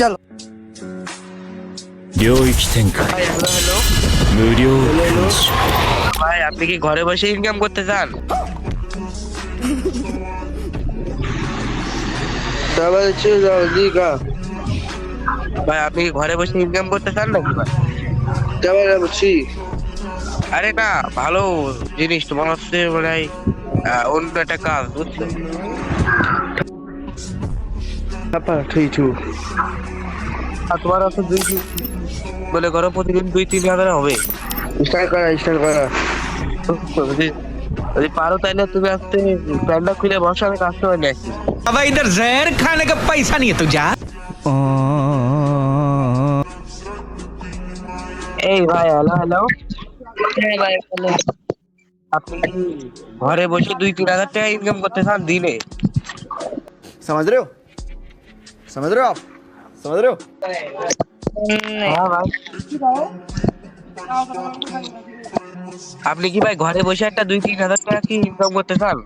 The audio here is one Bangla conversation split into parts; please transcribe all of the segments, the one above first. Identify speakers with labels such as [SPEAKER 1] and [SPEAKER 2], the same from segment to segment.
[SPEAKER 1] चलो
[SPEAKER 2] 領域展開
[SPEAKER 3] ভাই হ্যালো হ্যালো
[SPEAKER 2] 無料監視
[SPEAKER 3] ভাই আপনি কি ঘরে বসে ইনকাম করতে চান? ভাই আপনি কি ঘরে বসে ইনকাম করতে চান নাকি ভাই? আরে না, ভালো জিনিস তোমার হচ্ছে মানে অন্য একটা কাজ বুঝছেন? আর তোমার হচ্ছে বলে করো প্রতিদিন 2-3 হাজার হবে। যদি যদি পারো তাহলে তুমি আজকে প্যান্ডা খুলে বসো, আমি কাস্টমার নিয়ে আসছি।
[SPEAKER 4] अब इधर जहर खाने का पैसा नहीं है तू जा।
[SPEAKER 3] এই ভাই হ্যালো হ্যালো, আপনি কি ঘরে বসে 2-3 হাজার টাকা ইনকাম করতে চান দিনে?
[SPEAKER 1] समझ रहे हो आप समझ रहे हो
[SPEAKER 3] হ্যাঁ ভাই। আপনি কি ভাই ঘরে বসে একটা 2-3 হাজার টাকা কি ইনকাম করতে চান?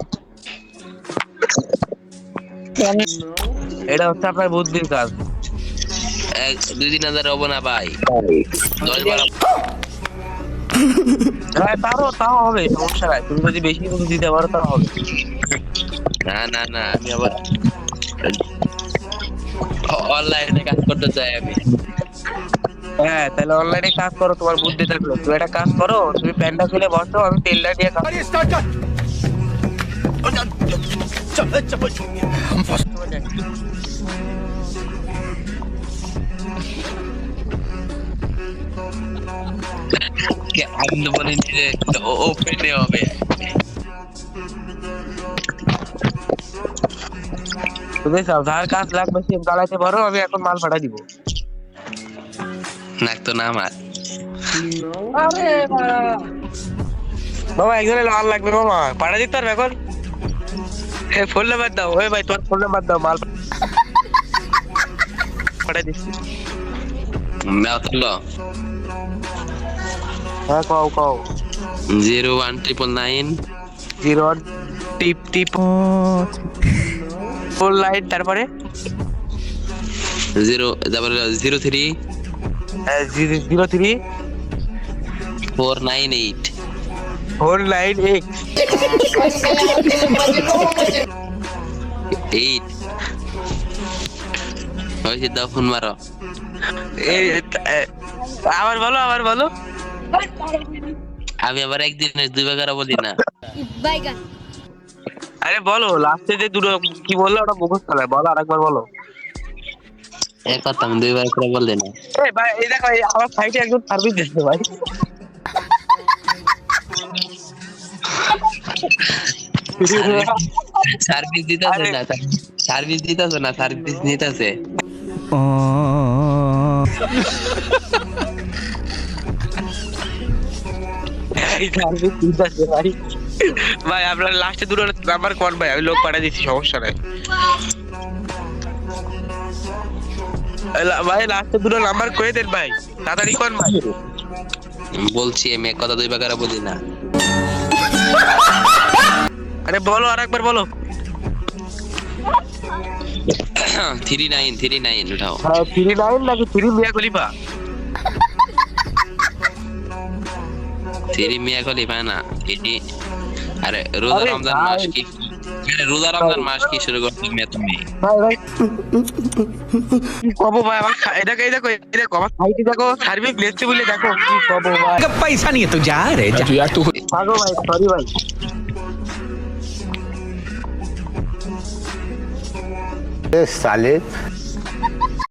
[SPEAKER 3] এটা হচ্ছে আপনার বুদ্ধির কাজ।
[SPEAKER 5] 2-3 হাজার হবো না ভাই, 10-12।
[SPEAKER 3] হ্যাঁ তাও হবে, সমস্যা নাই। তুমি যদি বেশি করে দিতে পারো তাও হবে।
[SPEAKER 5] না না না, আমি আবার অনলাইনে কাজ করতে চাই আমি।
[SPEAKER 3] হ্যাঁ তাহলে অনলাইনে কাজ করো, তোমার বুদ্ধি থাকলো। তুমি একটা কাজ করো, তুমি প্যান্টটা খুলে বসো, আমি তেলটা দিয়ে কাজ
[SPEAKER 5] আমি তো বলেন যে ওপেনে হবে।
[SPEAKER 3] তুমি চাও যার কাজ লাগবে সে চালাইতে পারো, আমি এখন মাল পাঠাই দিব।
[SPEAKER 5] নাক তো না আমার।
[SPEAKER 3] বাবা একজনের মাল লাগবে, মামা পাঠা দিতে পারবে এখন? ফোন নাম্বার দাও। ওই ভাই তোমার ফোন নাম্বার দাও, মাল পাঠাই দিচ্ছি।
[SPEAKER 5] নাও তাহলে
[SPEAKER 3] হ্যাঁ কও
[SPEAKER 5] 01999
[SPEAKER 3] 01 টিপ ফুল লাইট, তারপরে
[SPEAKER 5] 03
[SPEAKER 3] 03
[SPEAKER 5] 498
[SPEAKER 3] 498
[SPEAKER 5] 8 হয়েছে। দাও ফোন মারো।
[SPEAKER 3] আবার বলো।
[SPEAKER 5] আমি আবার একদিনে 2 টাকা বলি না।
[SPEAKER 6] বাইগান
[SPEAKER 3] আরে বলো, লাস্টে যে দুটো কি বললো ওটা মুখস্থ নাই, বলো আরেকবার বলো।
[SPEAKER 5] এক কথা আমি 2 বার করে বললি না।
[SPEAKER 3] এই ভাই এই দেখো, এই আমার সাইডে একজন সার্ভিস দিচ্ছে ভাই।
[SPEAKER 5] সার্ভিস দিতেছে না, সার্ভিস নিতেছে।
[SPEAKER 3] এই সার্ভিস দিচ্ছে ভাই। ভাই আপনার লাস্টে দুটো নাম্বার কোন ভাই, আমি লোক পাঠিয়ে দিচ্ছি, সমস্যা নাই ভাই। লাস্টে দুটো নাম্বার কয়ে দেন ভাই, তাড়াতাড়ি কোন ভাই।
[SPEAKER 5] বলছি আমি এক কথা 2 বার করে বলি না।
[SPEAKER 3] আরে বলো আরেকবার বলো।
[SPEAKER 5] 39 উঠাও।
[SPEAKER 3] হ্যাঁ 39 নাকি 3 মিয়া খলিফা?
[SPEAKER 5] 3 মিয়া খলিফা না এটি। আরে রোজা রমজান মাস কি, রোজা রমজান মাস কি শুরু করতে তুমি?
[SPEAKER 3] ভাই কি কব ভাই, আমার এটা দেখো আমার সাইডে দেখো সার্ভিস দিচ্ছে বলে দেখো কি কব ভাই।
[SPEAKER 4] पैसा नहीं है तू जा रे जा।
[SPEAKER 3] ভাগো ভাই, সরি ভাই।
[SPEAKER 1] साले